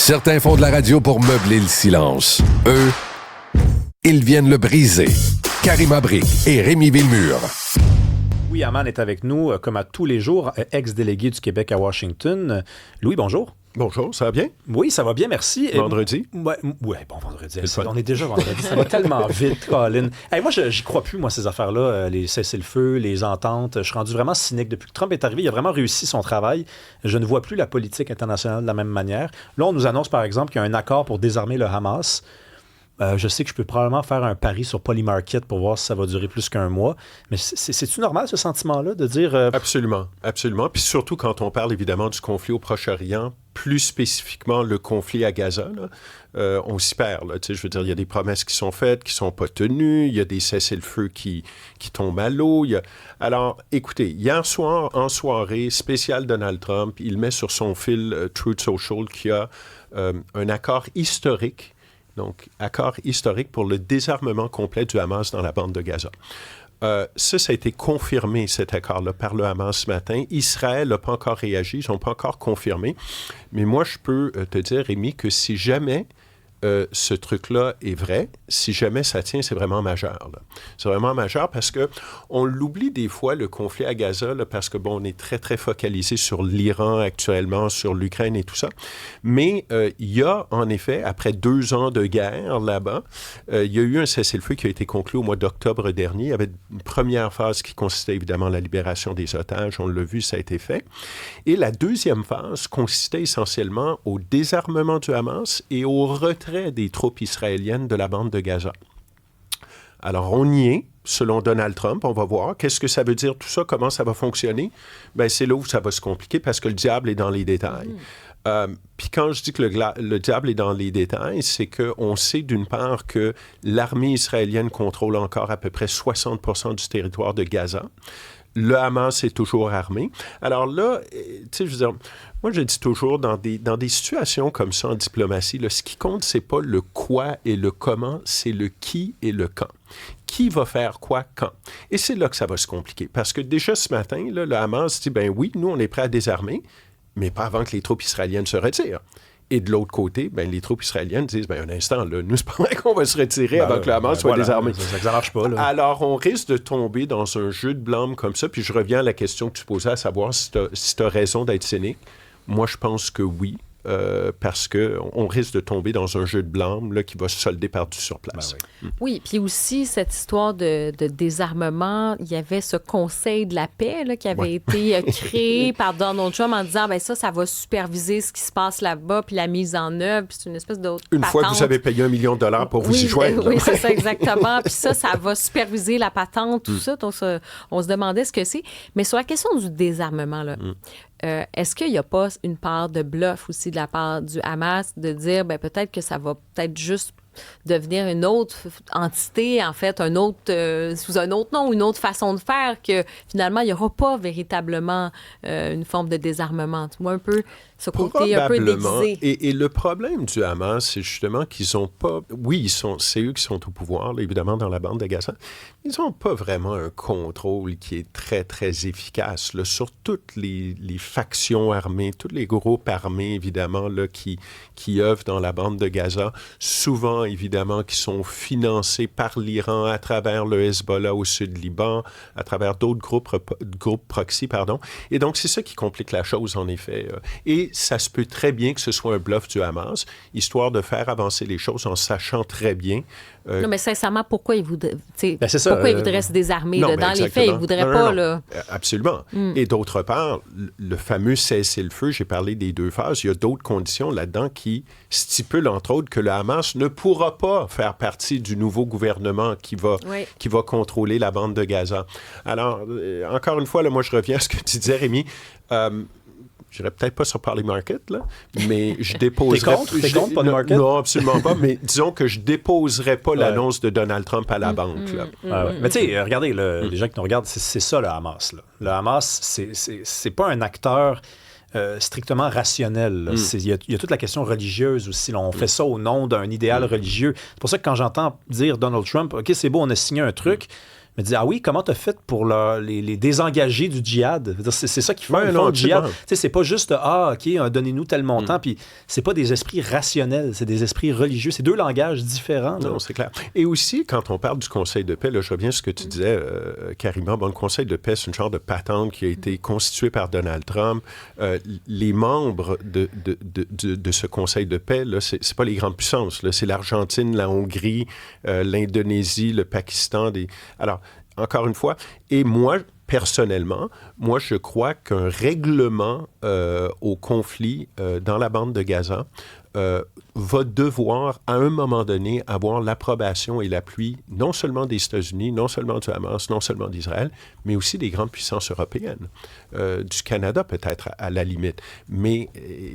Certains font de la radio pour meubler le silence. Eux, ils viennent le briser. Karima Brick et Rémi Villemure. Louis Hamman est avec nous, comme à tous les jours, ex-délégué du Québec à Washington. Louis, bonjour. Bonjour, ça va bien? Oui, ça va bien, merci. Vendredi? Ouais, bon, vendredi. On est déjà vendredi. Ça va tellement vite, Colin. Hey, moi, j'y crois plus, moi, ces affaires-là, les cessez-le-feu, les ententes. Je suis rendu vraiment cynique. Depuis que Trump est arrivé, il a vraiment réussi son travail. Je ne vois plus la politique internationale de la même manière. Là, on nous annonce, par exemple, qu'il y a un accord pour désarmer le Hamas. Je sais que je peux probablement faire un pari sur Polymarket pour voir si ça va durer plus qu'un mois. Mais c'est-tu normal, ce sentiment-là, de dire... Absolument, absolument. Puis surtout quand on parle, évidemment, du conflit au Proche-Orient, plus spécifiquement le conflit à Gaza, là, on s'y perd. Là, je veux dire, il y a des promesses qui sont faites, qui ne sont pas tenues. Il y a des cessez-le-feu qui tombent à l'eau. Alors, écoutez, hier soir, en soirée, spécial Donald Trump, il met sur son fil Truth Social qu'il y a un accord historique. Donc, accord historique pour le désarmement complet du Hamas dans la bande de Gaza. Ça a été confirmé, cet accord-là, par le Hamas ce matin. Israël n'a pas encore réagi, ils n'ont pas encore confirmé. Mais moi, je peux te dire, Rémi, que si jamais ce truc-là est vrai, si jamais ça tient, c'est vraiment majeur. Là. C'est vraiment majeur parce qu'on l'oublie des fois, le conflit à Gaza, là, parce que, bon, on est très, très focalisé sur l'Iran actuellement, sur l'Ukraine et tout ça. Mais il y a, en effet, après 2 ans de guerre là-bas, il y a eu un cessez-le-feu qui a été conclu au mois d'octobre dernier. Il y avait une première phase qui consistait évidemment à la libération des otages. On l'a vu, ça a été fait. Et la deuxième phase consistait essentiellement au désarmement du Hamas et au retrait des troupes israéliennes de la bande de Gaza. Alors, on y est, selon Donald Trump, on va voir. Qu'est-ce que ça veut dire tout ça? Comment ça va fonctionner? Bien, c'est là où ça va se compliquer parce que le diable est dans les détails. Puis quand je dis que le diable est dans les détails, c'est qu'on sait d'une part que l'armée israélienne contrôle encore à peu près 60% du territoire de Gaza. Le Hamas est toujours armé. Alors là, tu sais, je veux dire, moi, je dis toujours, dans des situations comme ça en diplomatie, là, ce qui compte, c'est pas le quoi et le comment, c'est le qui et le quand. Qui va faire quoi, quand? Et c'est là que ça va se compliquer. Parce que déjà ce matin, là, le Hamas dit, ben oui, nous, on est prêt à désarmer, mais pas avant que les troupes israéliennes se retirent. Et de l'autre côté, ben, les troupes israéliennes disent, ben, un instant, là, nous, c'est pas vrai qu'on va se retirer avant que le Hamas soit désarmé. Ça marche pas, là. Alors, on risque de tomber dans un jeu de blâme comme ça. Puis je reviens à la question que tu posais, à savoir si tu as raison d'être cynique. Moi, je pense que oui. Parce qu'on risque de tomber dans un jeu de blâme là, qui va se solder par du surplace. Ben oui, puis aussi, cette histoire de désarmement, il y avait ce conseil de la paix là, qui avait été créé par Donald Trump en disant, ben ça va superviser ce qui se passe là-bas, puis la mise en œuvre, puis c'est une espèce d'autre patente. Une fois que vous avez payé $1 million pour vous y joindre. Oui, c'est ça, exactement. Puis ça va superviser la patente, tout ça. Donc, on se demandait ce que c'est. Mais sur la question du désarmement, là, est-ce qu'il n'y a pas une part de bluff aussi de la part du Hamas de dire ben, peut-être que ça va peut-être juste devenir une autre entité, en fait, sous un autre nom, une autre façon de faire, que finalement, il n'y aura pas véritablement une forme de désarmement. Tu vois, un peu ce côté un peu déguisé. Et le problème du Hamas, c'est justement qu'ils n'ont pas... Oui, c'est eux qui sont au pouvoir, là, évidemment, dans la bande de Gaza. Ils n'ont pas vraiment un contrôle qui est très, très efficace là, sur toutes les factions armées, tous les groupes armés, évidemment, là, qui œuvrent dans la bande de Gaza. Souvent, évidemment, qui sont financés par l'Iran à travers le Hezbollah au sud Liban, à travers d'autres groupes proxy, pardon. Et donc, c'est ça qui complique la chose, en effet. Et ça se peut très bien que ce soit un bluff du Hamas, histoire de faire avancer les choses en sachant très bien... Non, mais sincèrement, pourquoi ils voudraient se désarmer? Non, là, dans les faits, ils ne voudraient pas... Là. Absolument. Et d'autre part, le fameux cessez-le-feu, j'ai parlé des 2 phases, il y a d'autres conditions là-dedans qui stipulent, entre autres, que le Hamas ne pourra pas faire partie du nouveau gouvernement qui va contrôler la bande de Gaza. Alors, encore une fois, là, moi, je reviens à ce que tu disais, Rémi. Je n'irai peut-être pas sur Polymarket, là, mais je déposerai... T'es contre Polymarket? Non, absolument pas, mais disons que je déposerai pas l'annonce de Donald Trump à la banque. Là. Mais tu sais, regardez, les gens qui nous regardent, c'est ça le Hamas. Là. Le Hamas, c'est pas un acteur... strictement rationnel. Il y a toute la question religieuse aussi. Là. On fait ça au nom d'un idéal religieux. C'est pour ça que quand j'entends dire Donald Trump, OK, c'est beau, on a signé un truc, me disait, ah oui, comment t'as fait pour les désengager du djihad? C'est ça qu'ils font, Ouais, ils font non, le djihad. absolument. Tu sais, c'est pas juste, OK, donnez-nous tel montant, puis c'est pas des esprits rationnels, c'est des esprits religieux. C'est deux langages différents. Là. Non, c'est clair. Et aussi, quand on parle du Conseil de paix, là, je reviens à ce que tu disais, Karima, bon, le Conseil de paix, c'est une genre de patente qui a été constituée par Donald Trump. Les membres de ce Conseil de paix, là, c'est pas les grandes puissances, là, c'est l'Argentine, la Hongrie, l'Indonésie, le Pakistan. Alors, encore une fois, et moi, personnellement, moi, je crois qu'un règlement au conflit dans la bande de Gaza va devoir, à un moment donné, avoir l'approbation et l'appui non seulement des États-Unis, non seulement du Hamas, non seulement d'Israël, mais aussi des grandes puissances européennes, du Canada peut-être à la limite. Mais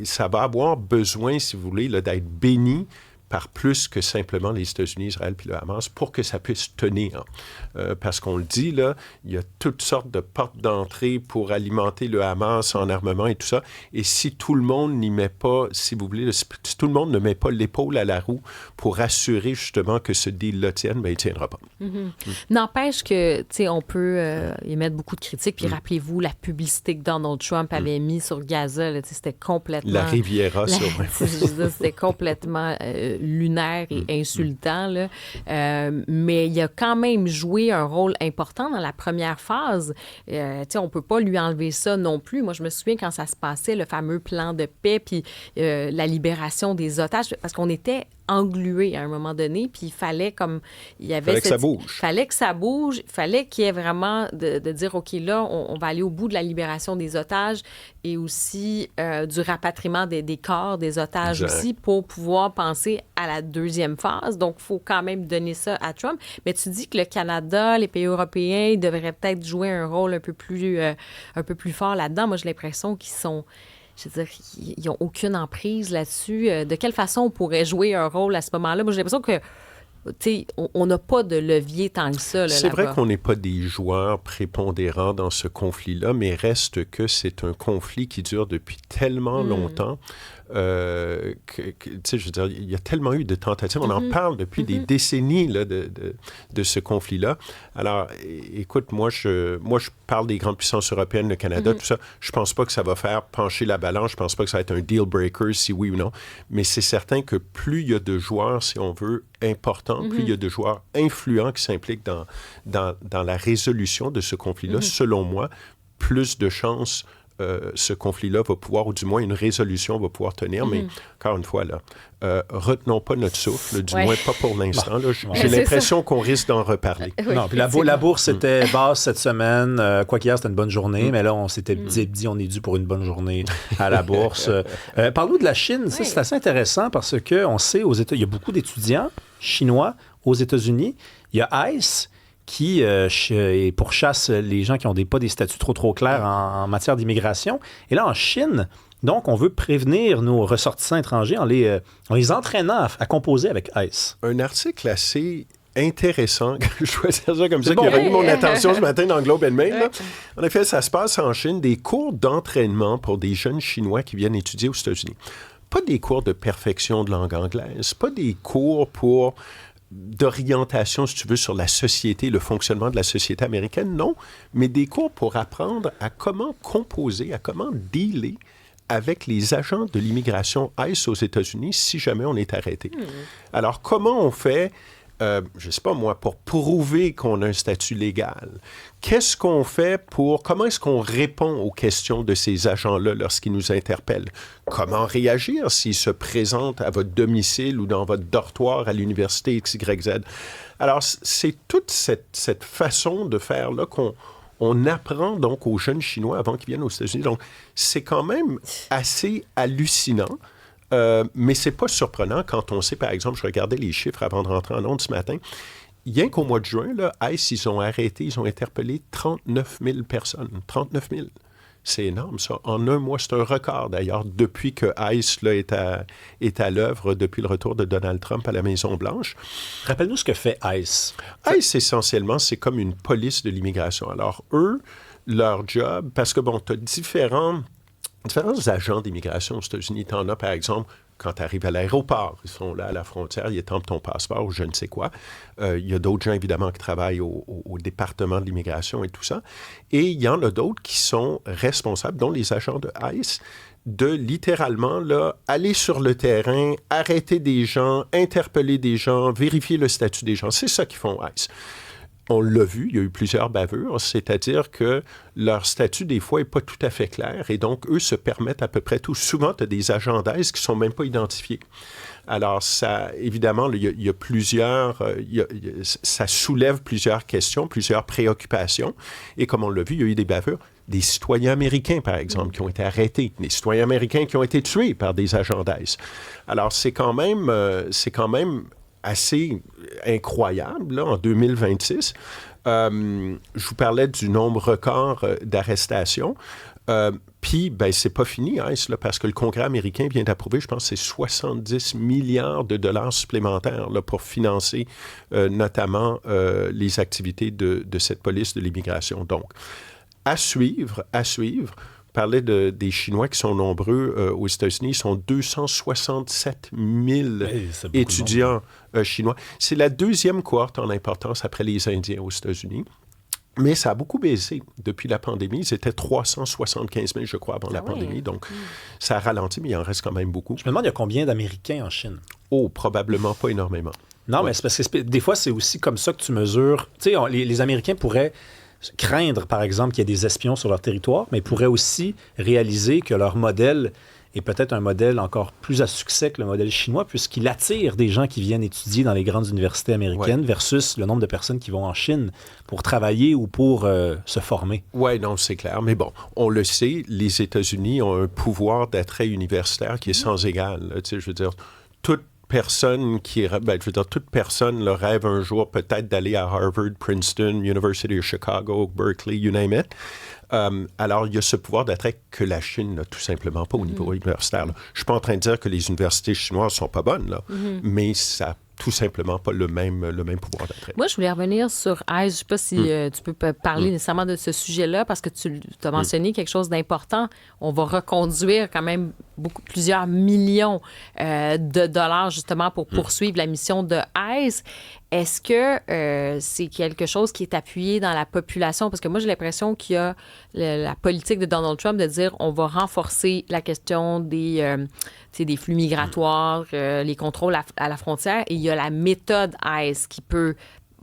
ça va avoir besoin, si vous voulez, là, d'être béni par plus que simplement les États-Unis, Israël puis le Hamas pour que ça puisse tenir. Parce qu'on le dit, là, il y a toutes sortes de portes d'entrée pour alimenter le Hamas en armement et tout ça. Et si tout le monde n'y met pas, si vous voulez, si tout le monde ne met pas l'épaule à la roue pour assurer justement que ce deal-là tienne, bien, il ne tiendra pas. N'empêche que, tu sais, on peut émettre beaucoup de critiques. Puis rappelez-vous la publicité que Donald Trump avait mis sur Gaza, là, c'était complètement... La Riviera, ça. C'était complètement... lunaire et insultant, là. Mais il a quand même joué un rôle important dans la première phase. Tu sais, on peut pas lui enlever ça non plus. Moi, je me souviens quand ça se passait, le fameux plan de paix, puis la libération des otages, parce qu'on était englué à un moment donné, puis il fallait comme... Fallait que ça bouge. Fallait que ça bouge, il fallait qu'il y ait vraiment de dire, OK, là, on va aller au bout de la libération des otages et aussi du rapatriement des corps des otages exact. aussi pour pouvoir penser à la deuxième phase. Donc, il faut quand même donner ça à Trump. Mais tu dis que le Canada, les pays européens devraient peut-être jouer un rôle un peu plus fort là-dedans. Moi, j'ai l'impression qu'ils sont... Je veux dire, ils n'ont aucune emprise là-dessus. De quelle façon on pourrait jouer un rôle à ce moment-là? Moi, j'ai l'impression que, tu sais, on n'a pas de levier tant que ça, là, c'est là-bas. vrai qu'on n'est pas des joueurs prépondérants dans ce conflit-là, mais reste que c'est un conflit qui dure depuis tellement longtemps. Tu sais, je veux dire, il y a tellement eu de tentatives. On en parle depuis des décennies là, de ce conflit-là. Alors, écoute, moi, je parle des grandes puissances européennes, le Canada, tout ça. Je pense pas que ça va faire pencher la balance. Je pense pas que ça va être un deal breaker, si oui ou non. Mais c'est certain que plus il y a de joueurs, si on veut, importants, plus il y a de joueurs influents qui s'impliquent dans la résolution de ce conflit-là, selon moi, plus de chances ce conflit-là va pouvoir, ou du moins une résolution va pouvoir tenir. Mais encore une fois, là, retenons pas notre souffle, du moins pas pour l'instant. Là. J'ai l'impression qu'on risque d'en reparler. Oui, non, puis la bourse était basse cette semaine. Quoi qu'hier, c'était une bonne journée, mais là, on s'était dit, on est dû pour une bonne journée à la bourse. Parlons de la Chine. Ça, c'est assez intéressant parce qu'on sait, il y a beaucoup d'étudiants chinois aux États-Unis. Il y a ICE qui pourchasse les gens qui n'ont pas des statuts trop clairs en matière d'immigration. Et là, en Chine, donc, on veut prévenir nos ressortissants étrangers en les entraînant à composer avec ICE. Un article assez intéressant, je dois dire ça comme ça, qui a retenu mon attention ce matin dans le Globe and Mail. Là. En effet, ça se passe en Chine, des cours d'entraînement pour des jeunes Chinois qui viennent étudier aux États-Unis. Pas des cours de perfection de langue anglaise, pas des cours d'orientation, si tu veux, sur la société, le fonctionnement de la société américaine, non, mais des cours pour apprendre à comment composer, à comment dealer avec les agents de l'immigration ICE aux États-Unis si jamais on est arrêté. Alors, comment on fait, je ne sais pas moi, pour prouver qu'on a un statut légal? Qu'est-ce qu'on fait comment est-ce qu'on répond aux questions de ces agents-là lorsqu'ils nous interpellent? Comment réagir s'ils se présentent à votre domicile ou dans votre dortoir à l'université XYZ? Alors, c'est toute cette façon de faire là qu'on apprend donc aux jeunes Chinois avant qu'ils viennent aux États-Unis. Donc, c'est quand même assez hallucinant. Mais c'est pas surprenant quand on sait, par exemple, je regardais les chiffres avant de rentrer en ondes ce matin, rien qu'au mois de juin, là, ICE, ils ont interpellé 39 000 personnes. 39 000. C'est énorme, ça. En un mois, c'est un record, d'ailleurs, depuis que ICE là, est à l'œuvre, depuis le retour de Donald Trump à la Maison-Blanche. Rappelle-nous ce que fait ICE. ICE, essentiellement, c'est comme une police de l'immigration. Alors, eux, leur job, parce que, bon, tu as différents agents d'immigration aux États-Unis. Tu en as, par exemple, quand tu arrives à l'aéroport, ils sont là à la frontière, ils étampent ton passeport ou je ne sais quoi. Il y a d'autres gens, évidemment, qui travaillent au département de l'immigration et tout ça. Et il y en a d'autres qui sont responsables, dont les agents de ICE, de littéralement là, aller sur le terrain, arrêter des gens, interpeller des gens, vérifier le statut des gens. C'est ça qu'ils font ICE. On l'a vu, il y a eu plusieurs bavures, c'est-à-dire que leur statut, des fois, n'est pas tout à fait clair et donc, eux se permettent à peu près tout. Souvent, tu as des agents d'ICE qui ne sont même pas identifiés. Alors, ça, évidemment, il y a plusieurs... ça soulève plusieurs questions, plusieurs préoccupations. Et comme on l'a vu, il y a eu des bavures. Des citoyens américains, par exemple, qui ont été arrêtés. Des citoyens américains qui ont été tués par des agents d'ICE. Alors, c'est quand même assez incroyable, là, en 2026. Je vous parlais du nombre record d'arrestations. Puis, ben, c'est pas fini, ICE, là, parce que le Congrès américain vient d'approuver, je pense, c'est 70 milliards de dollars supplémentaires là, pour financer notamment les activités de cette police de l'immigration. Donc, à suivre. Parlait des Chinois qui sont nombreux aux États-Unis. Ils sont 267 000 étudiants chinois. C'est la deuxième cohorte en importance après les Indiens aux États-Unis. Mais ça a beaucoup baissé depuis la pandémie. C'était 375 000, je crois, avant la pandémie. Donc, ça a ralenti, mais il en reste quand même beaucoup. Je me demande, il y a combien d'Américains en Chine? Oh, probablement pas énormément. Non, mais c'est parce que des fois, c'est aussi comme ça que tu mesures. Tu sais, les Américains pourraient craindre, par exemple, qu'il y ait des espions sur leur territoire, mais ils pourraient aussi réaliser que leur modèle est peut-être un modèle encore plus à succès que le modèle chinois, puisqu'il attire des gens qui viennent étudier dans les grandes universités américaines versus le nombre de personnes qui vont en Chine pour travailler ou pour se former. Oui, non, c'est clair. Mais bon, on le sait, les États-Unis ont un pouvoir d'attrait universitaire qui est sans égal. Tu sais, je veux dire, toute personne toute personne le rêve un jour peut-être d'aller à Harvard, Princeton, University of Chicago, Berkeley, you name it. Alors, il y a ce pouvoir d'attrait que la Chine n'a tout simplement pas au niveau universitaire. Là. Je ne suis pas en train de dire que les universités chinoises ne sont pas bonnes, là, mais ça tout simplement pas le même pouvoir d'attrait. Moi, je voulais revenir sur ICE. Je ne sais pas si tu peux parler nécessairement de ce sujet-là, parce que tu as mentionné quelque chose d'important. On va reconduire quand même plusieurs millions de dollars, justement, pour poursuivre la mission de ICE. Est-ce que c'est quelque chose qui est appuyé dans la population? Parce que moi, j'ai l'impression qu'il y a la politique de Donald Trump de dire on va renforcer la question des flux migratoires, les contrôles à la frontière, et il y a la méthode ICE qui peut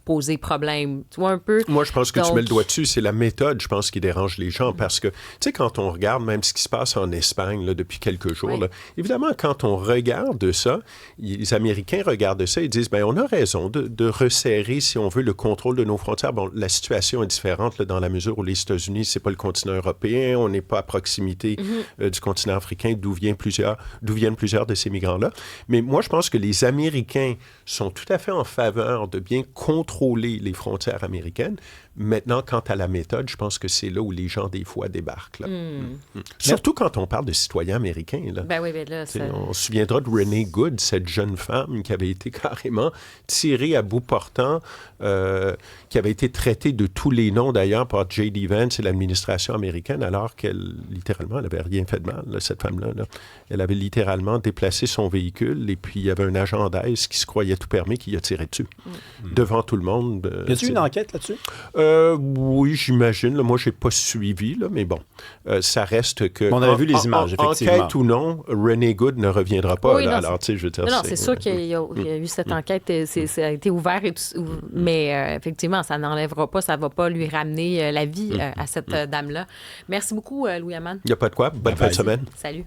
poser problème. Tu vois un peu? Moi, je pense que tu mets le doigt dessus. C'est la méthode, je pense, qui dérange les gens parce que, tu sais, quand on regarde même ce qui se passe en Espagne là, depuis quelques jours, là, évidemment, quand on regarde ça, les Américains regardent ça et disent, bien, on a raison de resserrer, si on veut, le contrôle de nos frontières. Bon, la situation est différente là, dans la mesure où les États-Unis, c'est pas le continent européen, on n'est pas à proximité du continent africain, d'où viennent plusieurs de ces migrants-là. Mais moi, je pense que les Américains sont tout à fait en faveur de bien contrôler les frontières américaines. Maintenant, quant à la méthode, je pense que c'est là où les gens, des fois, débarquent. Là. Surtout quand on parle de citoyens américains. Là. Ben oui, là, on se souviendra de Renee Good, cette jeune femme qui avait été carrément tirée à bout portant, qui avait été traitée de tous les noms, d'ailleurs, par J.D. Vance et l'administration américaine, alors qu'elle, littéralement, elle n'avait rien fait de mal, là, cette femme-là. Là. Elle avait littéralement déplacé son véhicule et puis il y avait un agent d'ICE qui se croyait tout permis qui a tiré dessus. Devant tout le monde. Y a-t-il une enquête là-dessus? Oui, j'imagine. Là, moi, je n'ai pas suivi, là, mais bon, ça reste que... On avait vu les images, effectivement. Enquête ou non, Renee Good ne reviendra pas. Oui, là, non, alors, tu sais, je veux dire... Non, c'est sûr qu'il y a eu cette enquête, ça a été ouvert, mais effectivement, ça n'enlèvera pas, ça ne va pas lui ramener la vie à cette dame-là. Merci beaucoup, Louis Hamman. Il n'y a pas de quoi. Bonne fin de semaine. Salut.